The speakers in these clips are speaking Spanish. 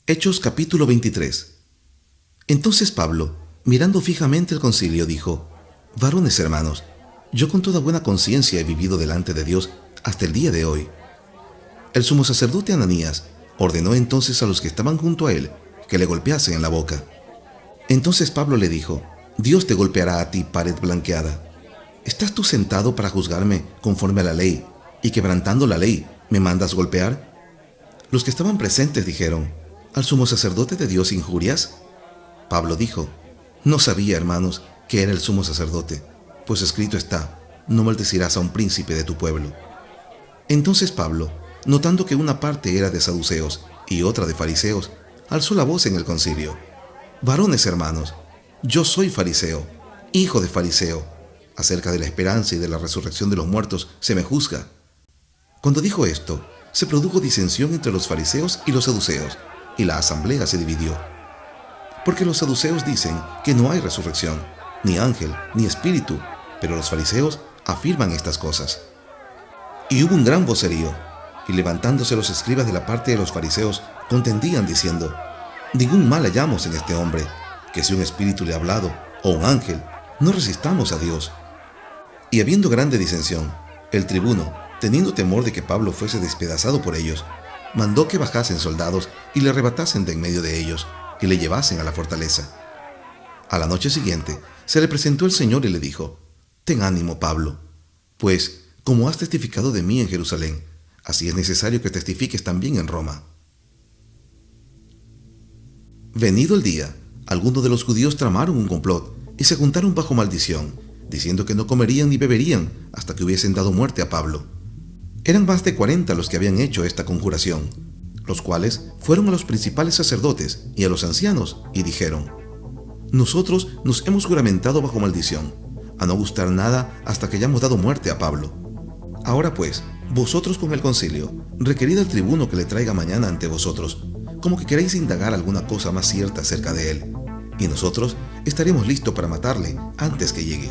Hechos capítulo 23. Entonces Pablo, mirando fijamente el concilio, dijo: Varones hermanos, yo con toda buena conciencia he vivido delante de Dios hasta el día de hoy. El sumo sacerdote Ananías ordenó entonces a los que estaban junto a él que le golpeasen en la boca. Entonces Pablo le dijo: Dios te golpeará a ti, pared blanqueada. ¿Estás tú sentado para juzgarme conforme a la ley, y quebrantando la ley me mandas golpear? Los que estaban presentes dijeron: ¿Al sumo sacerdote de Dios injurias? Pablo dijo: No sabía, hermanos, que era el sumo sacerdote, pues escrito está: no maldecirás a un príncipe de tu pueblo. Entonces Pablo, notando que una parte era de saduceos y otra de fariseos, alzó la voz en el concilio: Varones hermanos, yo soy fariseo, hijo de fariseo. Acerca de la esperanza y de la resurrección de los muertos se me juzga. Cuando dijo esto, se produjo disensión entre los fariseos y los saduceos, y la asamblea se dividió. Porque los saduceos dicen que no hay resurrección, ni ángel, ni espíritu, pero los fariseos afirman estas cosas. Y hubo un gran vocerío, y levantándose los escribas de la parte de los fariseos, contendían diciendo: Ningún mal hallamos en este hombre, que si un espíritu le ha hablado, o un ángel, no resistamos a Dios. Y habiendo grande disensión, el tribuno, teniendo temor de que Pablo fuese despedazado por ellos, mandó que bajasen soldados y le arrebatasen de en medio de ellos, y le llevasen a la fortaleza. A la noche siguiente se le presentó el Señor y le dijo: Ten ánimo, Pablo, pues, como has testificado de mí en Jerusalén, así es necesario que testifiques también en Roma. Venido el día, algunos de los judíos tramaron un complot y se juntaron bajo maldición, diciendo que no comerían ni beberían hasta que hubiesen dado muerte a Pablo. Eran más de 40 los que habían hecho esta conjuración, los cuales fueron a los principales sacerdotes y a los ancianos y dijeron: Nosotros nos hemos juramentado bajo maldición, a no gustar nada hasta que hayamos dado muerte a Pablo. Ahora pues, vosotros con el concilio, requerid al tribuno que le traiga mañana ante vosotros, como que queréis indagar alguna cosa más cierta acerca de él, y nosotros estaremos listos para matarle antes que llegue.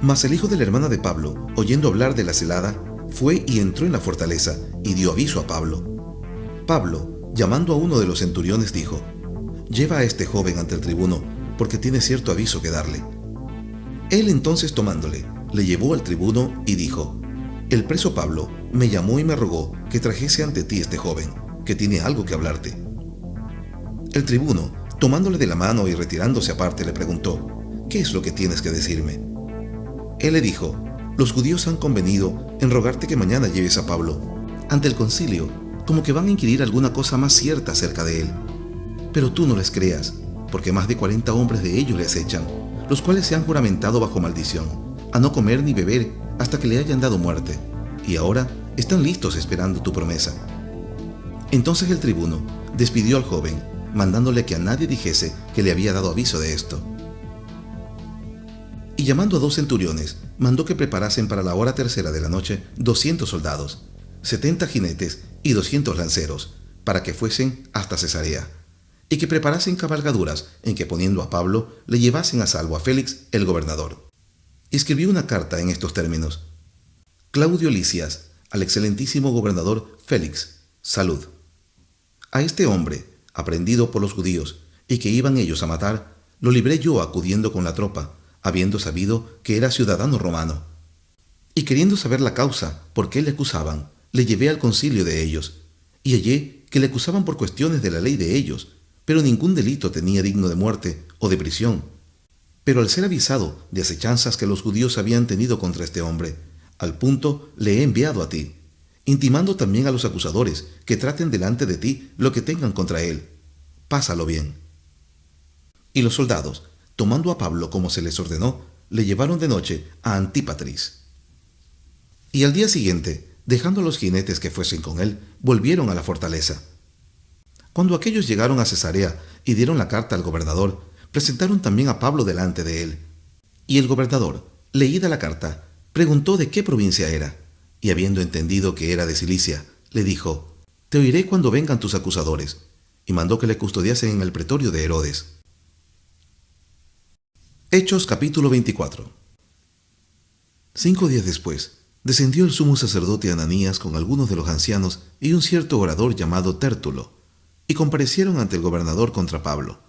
Mas el hijo de la hermana de Pablo, oyendo hablar de la celada, fue y entró en la fortaleza y dio aviso a Pablo. Pablo, llamando a uno de los centuriones, dijo: Lleva a este joven ante el tribuno, porque tiene cierto aviso que darle. Él entonces tomándole, le llevó al tribuno y dijo: El preso Pablo me llamó y me rogó que trajese ante ti este joven, que tiene algo que hablarte. El tribuno, tomándole de la mano y retirándose aparte, le preguntó: ¿Qué es lo que tienes que decirme? Él le dijo: Los judíos han convenido en rogarte que mañana lleves a Pablo ante el concilio, como que van a inquirir alguna cosa más cierta acerca de él. Pero tú no les creas, porque más de 40 hombres de ellos le acechan, los cuales se han juramentado bajo maldición, a no comer ni beber hasta que le hayan dado muerte, y ahora están listos esperando tu promesa. Entonces el tribuno despidió al joven, mandándole que a nadie dijese que le había dado aviso de esto. Y llamando a 2 centuriones, mandó que preparasen para la hora tercera de la noche 200 soldados, 70 jinetes y 200 lanceros, para que fuesen hasta Cesarea, y que preparasen cabalgaduras en que, poniendo a Pablo, le llevasen a salvo a Félix, el gobernador. Y escribió una carta en estos términos: Claudio Lisias, al excelentísimo gobernador Félix, salud. A este hombre, aprehendido por los judíos, y que iban ellos a matar, lo libré yo acudiendo con la tropa, habiendo sabido que era ciudadano romano. Y queriendo saber la causa por qué le acusaban, le llevé al concilio de ellos, y hallé que le acusaban por cuestiones de la ley de ellos, pero ningún delito tenía digno de muerte o de prisión. Pero al ser avisado de acechanzas que los judíos habían tenido contra este hombre, al punto le he enviado a ti, intimando también a los acusadores que traten delante de ti lo que tengan contra él. Pásalo bien. Y los soldados, tomando a Pablo como se les ordenó, le llevaron de noche a Antípatris. Y al día siguiente, dejando a los jinetes que fuesen con él, volvieron a la fortaleza. Cuando aquellos llegaron a Cesarea y dieron la carta al gobernador, presentaron también a Pablo delante de él. Y el gobernador, leída la carta, preguntó de qué provincia era, y habiendo entendido que era de Cilicia, le dijo: Te oiré cuando vengan tus acusadores, y mandó que le custodiasen en el pretorio de Herodes. Hechos capítulo 24. 5 días después, descendió el sumo sacerdote Ananías con algunos de los ancianos y un cierto orador llamado Tértulo, y comparecieron ante el gobernador contra Pablo.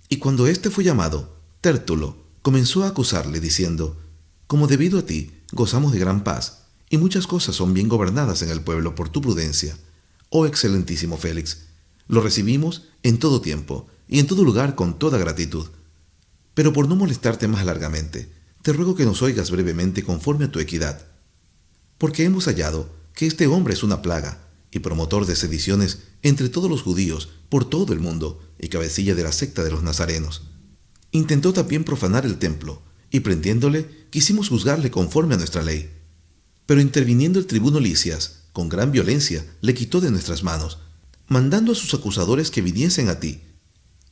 Y cuando éste fue llamado, Tértulo comenzó a acusarle, diciendo: como debido a ti gozamos de gran paz, y muchas cosas son bien gobernadas en el pueblo por tu prudencia, oh excelentísimo Félix, lo recibimos en todo tiempo y en todo lugar con toda gratitud. Pero por no molestarte más largamente, te ruego que nos oigas brevemente conforme a tu equidad, porque hemos hallado que este hombre es una plaga y promotor de sediciones entre todos los judíos por todo el mundo y cabecilla de la secta de los nazarenos. Intentó también profanar el templo, y prendiéndole quisimos juzgarle conforme a nuestra ley. Pero interviniendo el tribuno Licias, con gran violencia le quitó de nuestras manos, mandando a sus acusadores que viniesen a ti.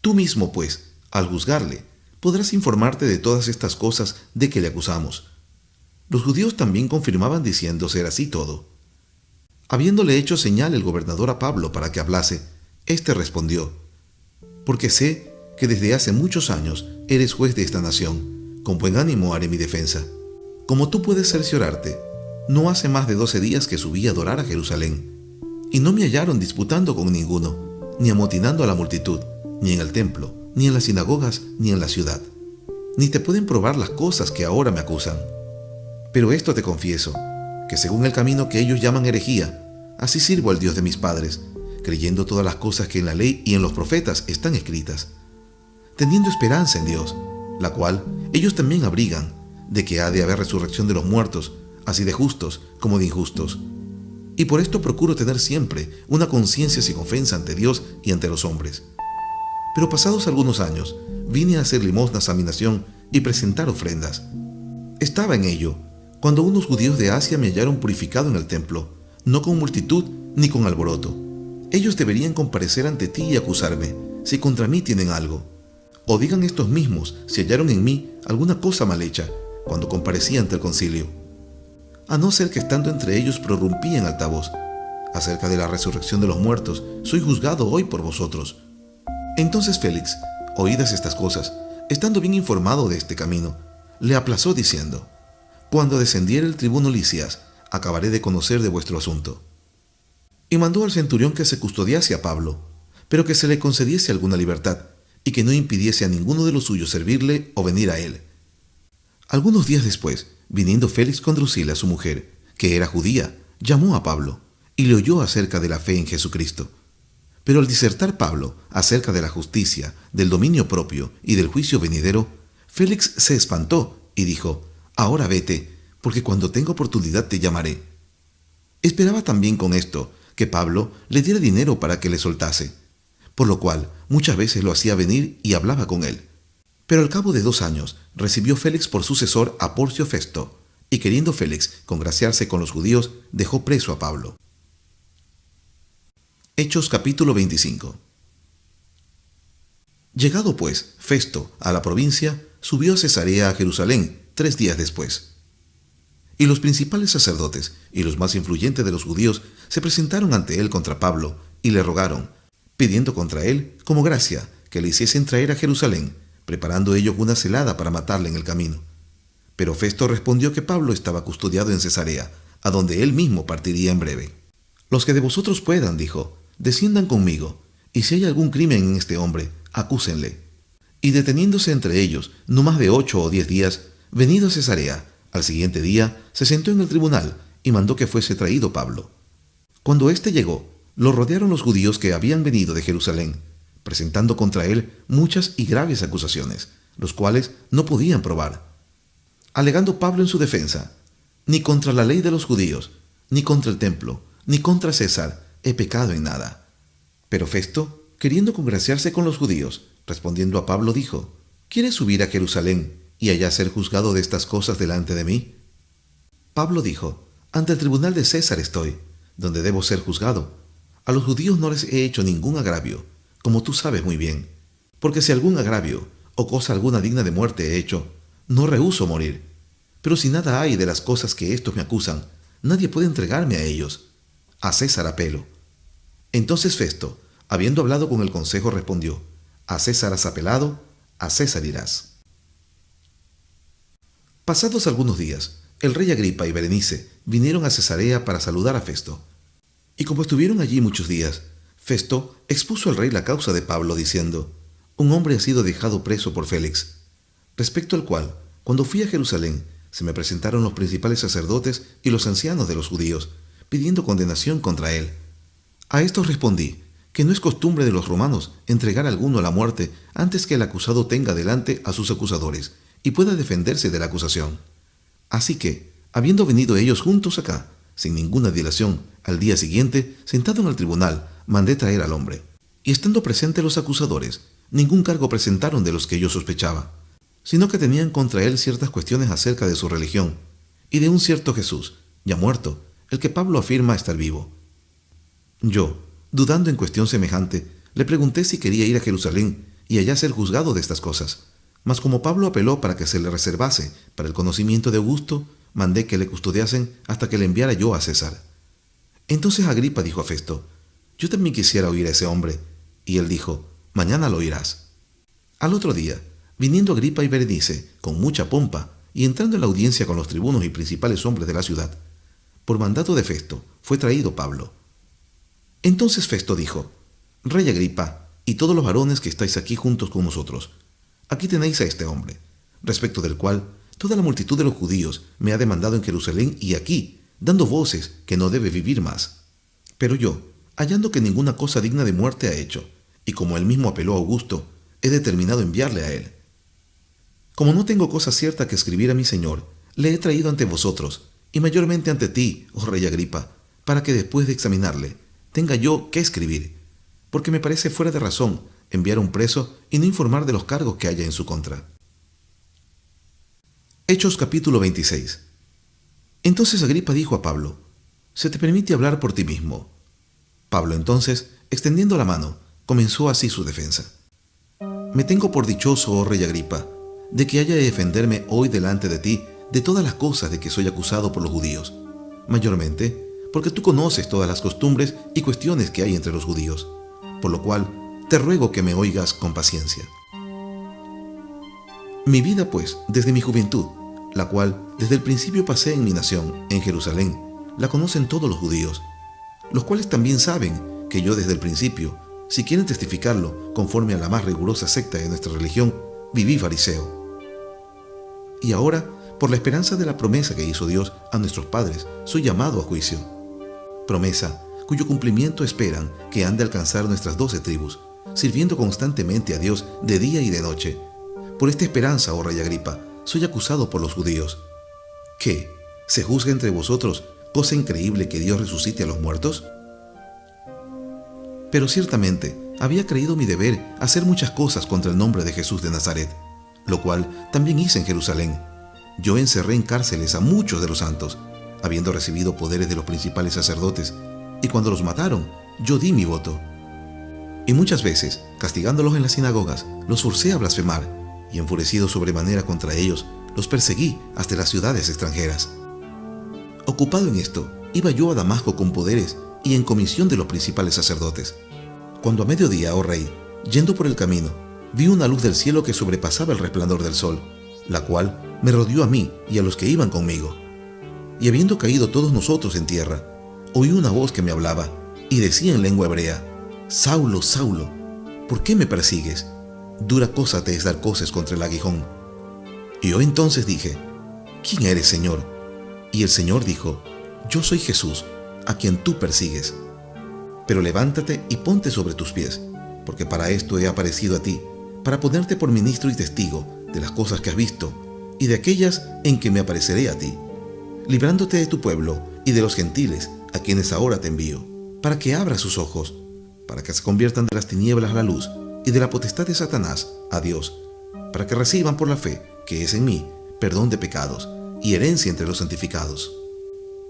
Tú mismo, pues, al juzgarle, podrás informarte de todas estas cosas de que le acusamos. Los judíos también confirmaban diciendo ser así todo. Habiéndole hecho señal el gobernador a Pablo para que hablase, éste respondió: porque sé que desde hace muchos años eres juez de esta nación. Con buen ánimo haré mi defensa. Como tú puedes cerciorarte, no hace más de 12 días que subí a adorar a Jerusalén, y no me hallaron disputando con ninguno, ni amotinando a la multitud, ni en el templo, ni en las sinagogas, ni en la ciudad. Ni te pueden probar las cosas que ahora me acusan. Pero esto te confieso, que según el camino que ellos llaman herejía, así sirvo al Dios de mis padres, creyendo todas las cosas que en la ley y en los profetas están escritas, teniendo esperanza en Dios, la cual ellos también abrigan, de que ha de haber resurrección de los muertos, así de justos como de injustos. Y por esto procuro tener siempre una conciencia sin ofensa ante Dios y ante los hombres. Pero pasados algunos años, vine a hacer limosnas a mi nación y presentar ofrendas. Estaba en ello, cuando unos judíos de Asia me hallaron purificado en el templo, no con multitud ni con alboroto. Ellos deberían comparecer ante ti y acusarme, si contra mí tienen algo. O digan estos mismos si hallaron en mí alguna cosa mal hecha, cuando comparecí ante el concilio. A no ser que estando entre ellos prorrumpí en alta voz: acerca de la resurrección de los muertos, soy juzgado hoy por vosotros. Entonces Félix, oídas estas cosas, estando bien informado de este camino, le aplazó diciendo: cuando descendiere el tribuno Licias, acabaré de conocer de vuestro asunto. Y mandó al centurión que se custodiase a Pablo, pero que se le concediese alguna libertad, y que no impidiese a ninguno de los suyos servirle o venir a él. Algunos días después, viniendo Félix con Drusila, su mujer, que era judía, llamó a Pablo, y le oyó acerca de la fe en Jesucristo. Pero al disertar Pablo acerca de la justicia, del dominio propio y del juicio venidero, Félix se espantó y dijo: ahora vete, porque cuando tenga oportunidad te llamaré. Esperaba también con esto que Pablo le diera dinero para que le soltase, por lo cual muchas veces lo hacía venir y hablaba con él. Pero al cabo de 2 años recibió Félix por sucesor a Porcio Festo, y queriendo Félix congraciarse con los judíos, dejó preso a Pablo. Hechos capítulo 25. Llegado pues Festo a la provincia, subió a Cesarea a Jerusalén 3 días después. Y los principales sacerdotes y los más influyentes de los judíos se presentaron ante él contra Pablo y le rogaron, pidiendo contra él como gracia que le hiciesen traer a Jerusalén, preparando ellos una celada para matarle en el camino. Pero Festo respondió que Pablo estaba custodiado en Cesarea, a donde él mismo partiría en breve. Los que de vosotros puedan, dijo, desciendan conmigo, y si hay algún crimen en este hombre, acúsenle. Y deteniéndose entre ellos no más de 8 o 10 días, venido a Cesarea, al siguiente día se sentó en el tribunal y mandó que fuese traído Pablo. Cuando éste llegó, lo rodearon los judíos que habían venido de Jerusalén, presentando contra él muchas y graves acusaciones, los cuales no podían probar. Alegando Pablo en su defensa: ni contra la ley de los judíos, ni contra el templo, ni contra César he pecado en nada. Pero Festo, queriendo congraciarse con los judíos, respondiendo a Pablo, dijo: ¿quieres subir a Jerusalén y allá ser juzgado de estas cosas delante de mí? Pablo dijo: ante el tribunal de César estoy, donde debo ser juzgado. A los judíos no les he hecho ningún agravio, como tú sabes muy bien, porque si algún agravio o cosa alguna digna de muerte he hecho, no rehúso morir. Pero si nada hay de las cosas que éstos me acusan, nadie puede entregarme a ellos. A César apelo. Entonces Festo, habiendo hablado con el consejo, respondió: a César has apelado, a César irás. Pasados algunos días, el rey Agripa y Berenice vinieron a Cesarea para saludar a Festo. Y como estuvieron allí muchos días, Festo expuso al rey la causa de Pablo, diciendo: un hombre ha sido dejado preso por Félix, respecto al cual, cuando fui a Jerusalén, se me presentaron los principales sacerdotes y los ancianos de los judíos, pidiendo condenación contra él. A estos respondí que no es costumbre de los romanos entregar a alguno a la muerte antes que el acusado tenga delante a sus acusadores y pueda defenderse de la acusación. Así que, habiendo venido ellos juntos acá, sin ninguna dilación, al día siguiente, sentado en el tribunal, mandé traer al hombre. Y estando presentes los acusadores, ningún cargo presentaron de los que yo sospechaba, sino que tenían contra él ciertas cuestiones acerca de su religión, y de un cierto Jesús, ya muerto, el que Pablo afirma estar vivo. Yo, dudando en cuestión semejante, le pregunté si quería ir a Jerusalén y allá ser juzgado de estas cosas. Mas como Pablo apeló para que se le reservase para el conocimiento de Augusto, mandé que le custodiasen hasta que le enviara yo a César. Entonces Agripa dijo a Festo: yo también quisiera oír a ese hombre. Y él dijo: mañana lo oirás. Al otro día, viniendo Agripa y Berenice con mucha pompa y entrando en la audiencia con los tribunos y principales hombres de la ciudad, por mandato de Festo fue traído Pablo. Entonces Festo dijo: Rey Agripa, y todos los varones que estáis aquí juntos con nosotros, aquí tenéis a este hombre, respecto del cual toda la multitud de los judíos me ha demandado en Jerusalén y aquí, dando voces que no debe vivir más. Pero yo, hallando que ninguna cosa digna de muerte ha hecho, y como él mismo apeló a Augusto, he determinado enviarle a él. Como no tengo cosa cierta que escribir a mi señor, le he traído ante vosotros, y mayormente ante ti, oh rey Agripa, para que después de examinarle, tenga yo qué escribir, porque me parece fuera de razón enviar a un preso y no informar de los cargos que haya en su contra. Hechos capítulo 26. Entonces Agripa dijo a Pablo: se te permite hablar por ti mismo. Pablo entonces, extendiendo la mano, comenzó así su defensa. Me tengo por dichoso, oh rey Agripa, de que haya de defenderme hoy delante de ti de todas las cosas de que soy acusado por los judíos, mayormente porque tú conoces todas las costumbres y cuestiones que hay entre los judíos, por lo cual te ruego que me oigas con paciencia. Mi vida, pues, desde mi juventud, la cual desde el principio pasé en mi nación, en Jerusalén, la conocen todos los judíos, los cuales también saben que yo desde el principio, si quieren testificarlo conforme a la más rigurosa secta de nuestra religión, viví fariseo. Y ahora, por la esperanza de la promesa que hizo Dios a nuestros padres, soy llamado a juicio. Promesa cuyo cumplimiento esperan que han de alcanzar nuestras 12 tribus, sirviendo constantemente a Dios de día y de noche. Por esta esperanza, oh rey Agripa, soy acusado por los judíos. ¿Qué? ¿Se juzga entre vosotros cosa increíble que Dios resucite a los muertos? Pero ciertamente había creído mi deber hacer muchas cosas contra el nombre de Jesús de Nazaret, lo cual también hice en Jerusalén. Yo encerré en cárceles a muchos de los santos, habiendo recibido poderes de los principales sacerdotes, y cuando los mataron, yo di mi voto. Y muchas veces, castigándolos en las sinagogas, los forcé a blasfemar, y enfurecido sobremanera contra ellos, los perseguí hasta las ciudades extranjeras. Ocupado en esto, iba yo a Damasco con poderes y en comisión de los principales sacerdotes. Cuando a mediodía, oh rey, yendo por el camino, vi una luz del cielo que sobrepasaba el resplandor del sol, la cual me rodeó a mí y a los que iban conmigo. Y habiendo caído todos nosotros en tierra, oí una voz que me hablaba y decía en lengua hebrea: Saulo, Saulo, ¿por qué me persigues? Dura cosa te es dar coces contra el aguijón. Y yo entonces dije: ¿quién eres, Señor? Y el Señor dijo: yo soy Jesús, a quien tú persigues. Pero levántate y ponte sobre tus pies, porque para esto he aparecido a ti, para ponerte por ministro y testigo de las cosas que has visto y de aquellas en que me apareceré a ti, librándote de tu pueblo y de los gentiles a quienes ahora te envío, para que abras sus ojos, para que se conviertan de las tinieblas a la luz y de la potestad de Satanás a Dios, para que reciban por la fe que es en mí perdón de pecados y herencia entre los santificados.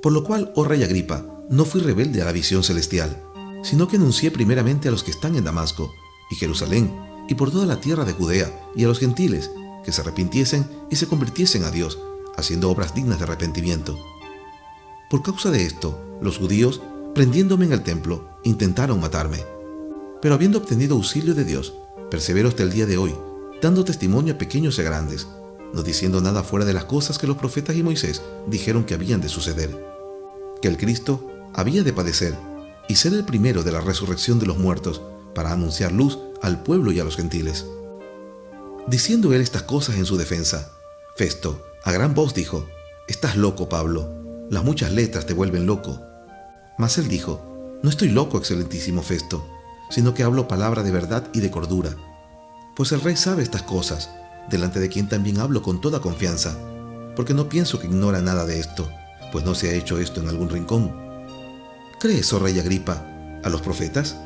Por lo cual, oh rey Agripa, no fui rebelde a la visión celestial, sino que anuncié primeramente a los que están en Damasco y Jerusalén y por toda la tierra de Judea y a los gentiles que se arrepintiesen y se convirtiesen a Dios, haciendo obras dignas de arrepentimiento. Por causa de esto, los judíos, prendiéndome en el templo, intentaron matarme. Pero habiendo obtenido auxilio de Dios, persevero hasta el día de hoy, dando testimonio a pequeños y a grandes, no diciendo nada fuera de las cosas que los profetas y Moisés dijeron que habían de suceder: que el Cristo había de padecer, y ser el primero de la resurrección de los muertos, para anunciar luz al pueblo y a los gentiles. Diciendo él estas cosas en su defensa, Festo, a gran voz, dijo: «Estás loco, Pablo, las muchas letras te vuelven loco». Mas él dijo: «No estoy loco, excelentísimo Festo, sino que hablo palabra de verdad y de cordura. Pues el rey sabe estas cosas, delante de quien también hablo con toda confianza, porque no pienso que ignora nada de esto, pues no se ha hecho esto en algún rincón. ¿Crees, oh rey Agripa, a los profetas?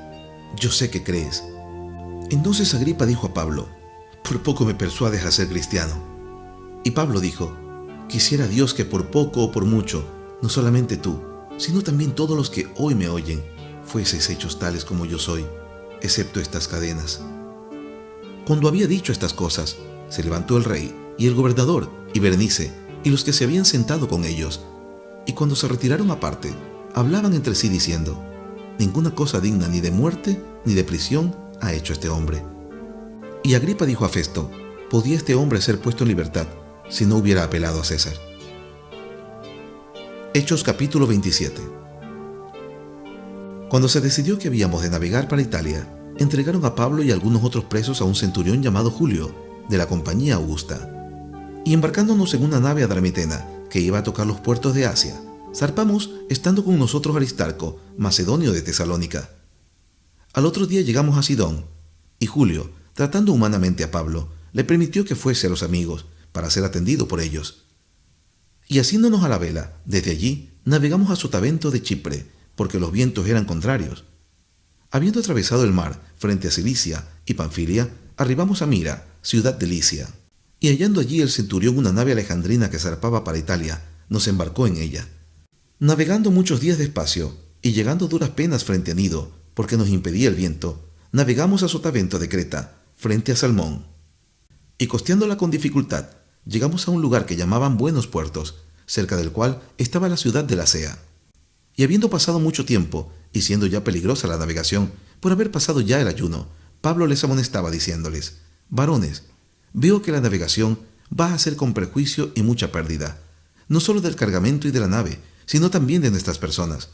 Yo sé que crees». Entonces Agripa dijo a Pablo: «Por poco me persuades a ser cristiano». Y Pablo dijo: «Quisiera Dios que por poco o por mucho, no solamente tú, sino también todos los que hoy me oyen, fueseis hechos tales como yo soy, excepto estas cadenas». Cuando había dicho estas cosas, se levantó el rey, y el gobernador, y Berenice, y los que se habían sentado con ellos. Y cuando se retiraron aparte, hablaban entre sí diciendo: «Ninguna cosa digna ni de muerte ni de prisión ha hecho este hombre». Y Agripa dijo a Festo: «¿Podía este hombre ser puesto en libertad si no hubiera apelado a César?». Hechos capítulo 27. Cuando se decidió que habíamos de navegar para Italia, entregaron a Pablo y algunos otros presos a un centurión llamado Julio, de la compañía Augusta. Y embarcándonos en una nave adramitena que iba a tocar los puertos de Asia, zarpamos, estando con nosotros Aristarco, macedonio de Tesalónica. Al otro día llegamos a Sidón, y Julio, tratando humanamente a Pablo, le permitió que fuese a los amigos, para ser atendido por ellos. Y haciéndonos a la vela, desde allí navegamos a Sotavento de Chipre, porque los vientos eran contrarios. Habiendo atravesado el mar frente a Cilicia y Panfilia, arribamos a Mira, ciudad de Licia. Y hallando allí el centurión una nave alejandrina que zarpaba para Italia, nos embarcó en ella. Navegando muchos días despacio, y llegando a duras penas frente a Nido, porque nos impedía el viento, navegamos a Sotavento de Creta, frente a Salmón. Y costeándola con dificultad, llegamos a un lugar que llamaban Buenos Puertos, cerca del cual estaba la ciudad de Lasea. Y habiendo pasado mucho tiempo, y siendo ya peligrosa la navegación, por haber pasado ya el ayuno, Pablo les amonestaba diciéndoles: «Varones, veo que la navegación va a ser con perjuicio y mucha pérdida, no solo del cargamento y de la nave, sino también de nuestras personas».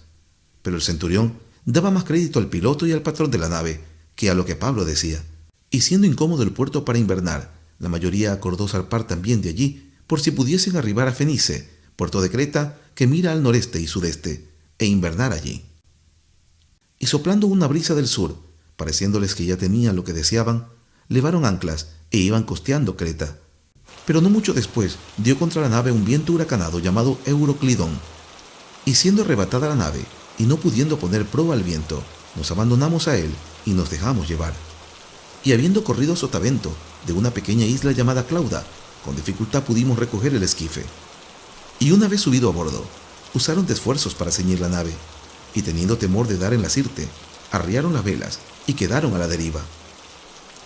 Pero el centurión daba más crédito al piloto y al patrón de la nave que a lo que Pablo decía. Y siendo incómodo el puerto para invernar, la mayoría acordó zarpar también de allí, por si pudiesen arribar a Fenice, puerto de Creta, que mira al noreste y sudeste, e invernar allí. Y soplando una brisa del sur, pareciéndoles que ya tenían lo que deseaban, levaron anclas e iban costeando Creta. Pero no mucho después dio contra la nave un viento huracanado llamado Euroclidón. Y siendo arrebatada la nave, y no pudiendo poner proa al viento, nos abandonamos a él y nos dejamos llevar. Y habiendo corrido a Sotavento, de una pequeña isla llamada Clauda, con dificultad pudimos recoger el esquife. Y una vez subido a bordo, usaron de esfuerzos para ceñir la nave, y teniendo temor de dar en la sirte, arriaron las velas y quedaron a la deriva.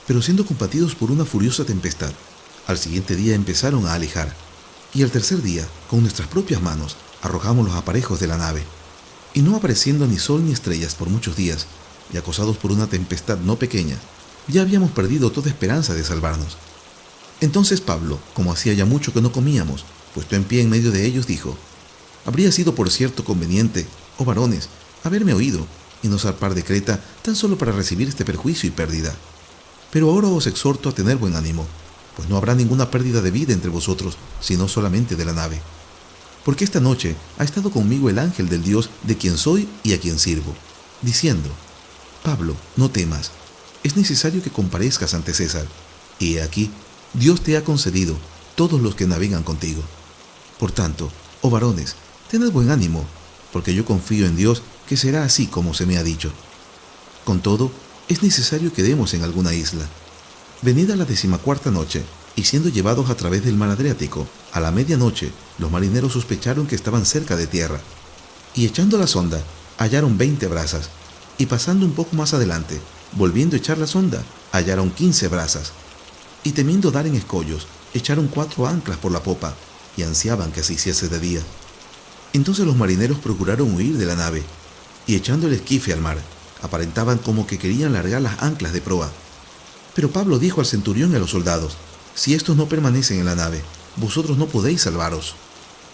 Pero siendo combatidos por una furiosa tempestad, al siguiente día empezaron a alejar, y al tercer día, con nuestras propias manos, arrojamos los aparejos de la nave. Y no apareciendo ni sol ni estrellas por muchos días, y acosados por una tempestad no pequeña, ya habíamos perdido toda esperanza de salvarnos. Entonces Pablo, como hacía ya mucho que no comíamos, puesto en pie en medio de ellos, dijo: «Habría sido por cierto conveniente, oh varones, haberme oído y no zarpar de Creta tan solo para recibir este perjuicio y pérdida. Pero ahora os exhorto a tener buen ánimo, pues no habrá ninguna pérdida de vida entre vosotros, sino solamente de la nave. Porque esta noche ha estado conmigo el ángel del Dios de quien soy y a quien sirvo, diciendo: Pablo, no temas, es necesario que comparezcas ante César, y he aquí, Dios te ha concedido todos los que navegan contigo. Por tanto, oh varones, tened buen ánimo, porque yo confío en Dios que será así como se me ha dicho. Con todo, es necesario que demos en alguna isla. Venida la 14ª noche, y siendo llevados a través del mar Adriático, a la medianoche, los marineros sospecharon que estaban cerca de tierra, y echando la sonda, hallaron 20 brazas, y pasando un poco más adelante, volviendo a echar la sonda, hallaron 15 brazas, y temiendo dar en escollos, echaron 4 anclas por la popa, y ansiaban que se hiciese de día. Entonces los marineros procuraron huir de la nave, y echando el esquife al mar, aparentaban como que querían largar las anclas de proa. Pero Pablo dijo al centurión y a los soldados: si estos no permanecen en la nave, vosotros no podéis salvaros.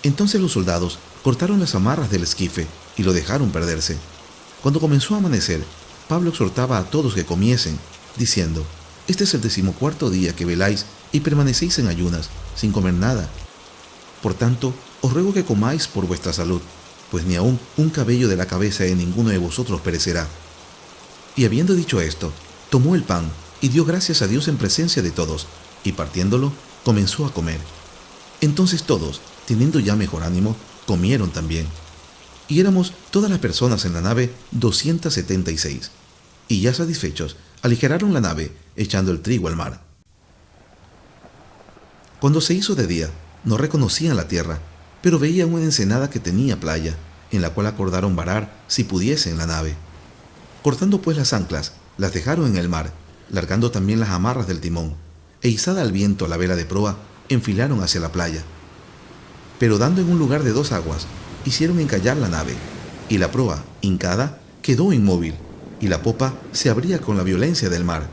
Entonces los soldados cortaron las amarras del esquife y lo dejaron perderse. Cuando comenzó a amanecer, Pablo exhortaba a todos que comiesen, diciendo: «Este es el 14º día que veláis y permanecéis en ayunas, sin comer nada. Por tanto, os ruego que comáis por vuestra salud, pues ni aun un cabello de la cabeza de ninguno de vosotros perecerá». Y habiendo dicho esto, tomó el pan y dio gracias a Dios en presencia de todos, y partiéndolo, comenzó a comer. Entonces todos, teniendo ya mejor ánimo, comieron también. Y éramos todas las personas en la nave 276. Y ya satisfechos, aligeraron la nave, echando el trigo al mar. Cuando se hizo de día, no reconocían la tierra, pero veían una ensenada que tenía playa, en la cual acordaron varar si pudiesen la nave. Cortando pues las anclas, las dejaron en el mar, largando también las amarras del timón, e izada al viento la vela de proa, enfilaron hacia la playa. Pero dando en un lugar de 2 aguas, hicieron encallar la nave, y la proa, hincada, quedó inmóvil, y la popa se abría con la violencia del mar.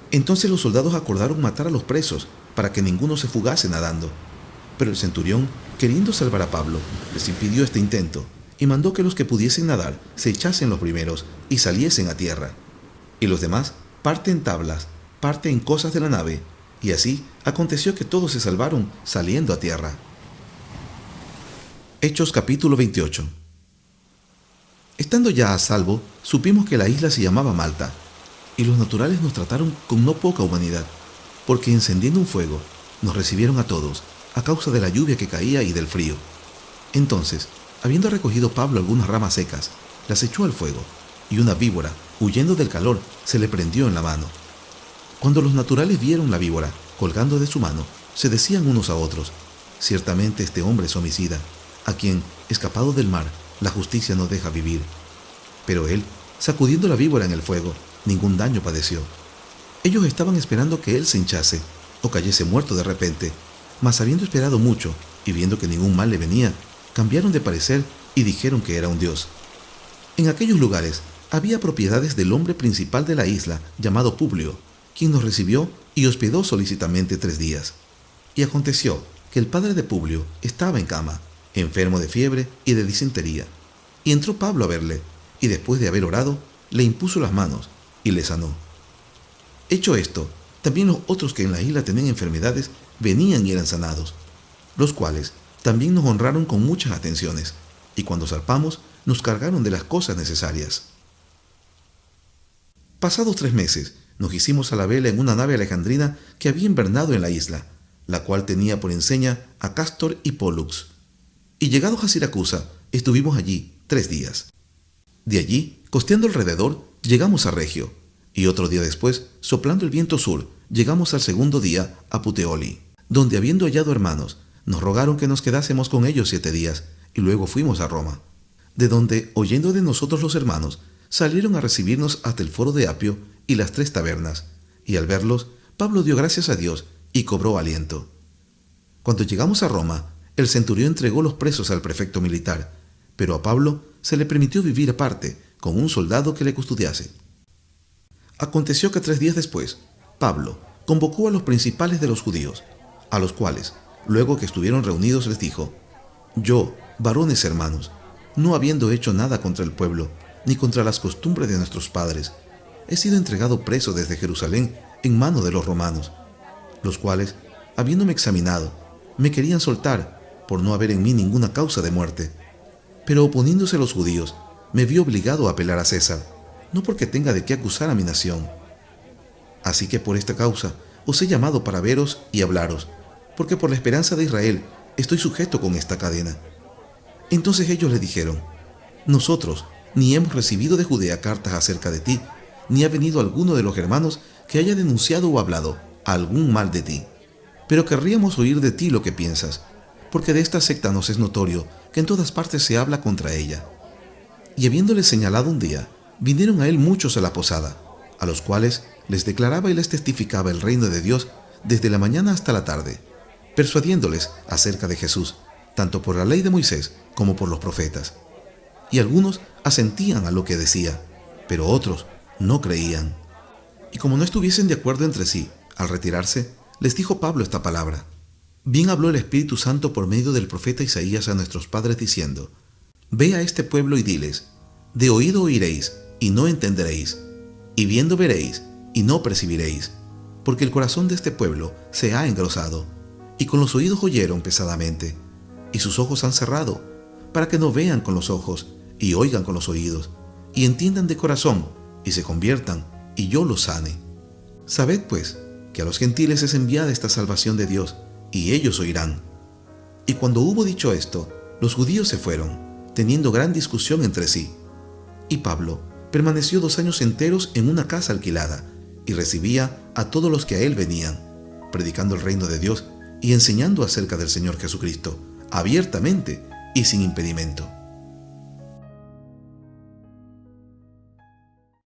Entonces los soldados acordaron matar a los presos, para que ninguno se fugase nadando. Pero el centurión, queriendo salvar a Pablo, les impidió este intento, y mandó que los que pudiesen nadar se echasen los primeros y saliesen a tierra. Y los demás, parte en tablas, parte en cosas de la nave, y así aconteció que todos se salvaron saliendo a tierra. Hechos capítulo 28. Estando ya a salvo, supimos que la isla se llamaba Malta, y los naturales nos trataron con no poca humanidad, porque encendiendo un fuego, nos recibieron a todos, a causa de la lluvia que caía y del frío. Entonces, habiendo recogido Pablo algunas ramas secas, las echó al fuego, y una víbora, huyendo del calor, se le prendió en la mano. Cuando los naturales vieron la víbora colgando de su mano, se decían unos a otros: «Ciertamente este hombre es homicida, a quien, escapado del mar, la justicia no deja vivir». Pero él, sacudiendo la víbora en el fuego, ningún daño padeció. Ellos estaban esperando que él se hinchase o cayese muerto de repente, mas habiendo esperado mucho y viendo que ningún mal le venía, cambiaron de parecer y dijeron que era un dios. En aquellos lugares había propiedades del hombre principal de la isla, llamado Publio, quien nos recibió y hospedó solícitamente 3 días. Y aconteció que el padre de Publio estaba en cama, enfermo de fiebre y de disentería. Y entró Pablo a verle, y después de haber orado, le impuso las manos y le sanó. Hecho esto, también los otros que en la isla tenían enfermedades venían y eran sanados, los cuales también nos honraron con muchas atenciones, y cuando zarpamos nos cargaron de las cosas necesarias. Pasados 3 meses, nos hicimos a la vela en una nave alejandrina que había invernado en la isla, la cual tenía por enseña a Cástor y Pólux. Y llegados a Siracusa, estuvimos allí 3 días. De allí, costeando alrededor, llegamos a Regio, y otro día después, soplando el viento sur, llegamos al 2.º día a Puteoli, donde habiendo hallado hermanos, nos rogaron que nos quedásemos con ellos 7 días, y luego fuimos a Roma, de donde, oyendo de nosotros los hermanos, salieron a recibirnos hasta el foro de Apio y las 3 tabernas, y al verlos, Pablo dio gracias a Dios y cobró aliento. Cuando llegamos a Roma, el centurión entregó los presos al prefecto militar, pero a Pablo se le permitió vivir aparte, con un soldado que le custodiase. Aconteció que 3 días después, Pablo convocó a los principales de los judíos, a los cuales, luego que estuvieron reunidos, les dijo: «Yo, varones hermanos, no habiendo hecho nada contra el pueblo, ni contra las costumbres de nuestros padres, he sido entregado preso desde Jerusalén en mano de los romanos, los cuales, habiéndome examinado, me querían soltar por no haber en mí ninguna causa de muerte. Pero oponiéndose los judíos, me vi obligado a apelar a César, no porque tenga de qué acusar a mi nación. Así que por esta causa os he llamado para veros y hablaros, porque por la esperanza de Israel estoy sujeto con esta cadena». Entonces ellos le dijeron: «Nosotros ni hemos recibido de Judea cartas acerca de ti, ni ha venido alguno de los hermanos que haya denunciado o hablado algún mal de ti. Pero querríamos oír de ti lo que piensas, porque de esta secta nos es notorio que en todas partes se habla contra ella». Y habiéndole señalado un día, vinieron a él muchos a la posada, a los cuales les declaraba y les testificaba el reino de Dios desde la mañana hasta la tarde, persuadiéndoles acerca de Jesús, tanto por la ley de Moisés como por los profetas. Y algunos asentían a lo que decía, pero otros no creían. Y como no estuviesen de acuerdo entre sí, al retirarse, les dijo Pablo esta palabra: «Bien habló el Espíritu Santo por medio del profeta Isaías a nuestros padres diciendo: Ve a este pueblo y diles: De oído oiréis, y no entenderéis, y viendo veréis, y no percibiréis, porque el corazón de este pueblo se ha engrosado, y con los oídos oyeron pesadamente, y sus ojos han cerrado, para que no vean con los ojos, y oigan con los oídos, y entiendan de corazón, y se conviertan, y yo los sane. Sabed, pues, que a los gentiles es enviada esta salvación de Dios, y ellos oirán. Y cuando hubo dicho esto, los judíos se fueron, teniendo gran discusión entre sí. Y Pablo permaneció 2 años enteros en una casa alquilada, y recibía a todos los que a él venían, predicando el reino de Dios y enseñando acerca del Señor Jesucristo, abiertamente y sin impedimento.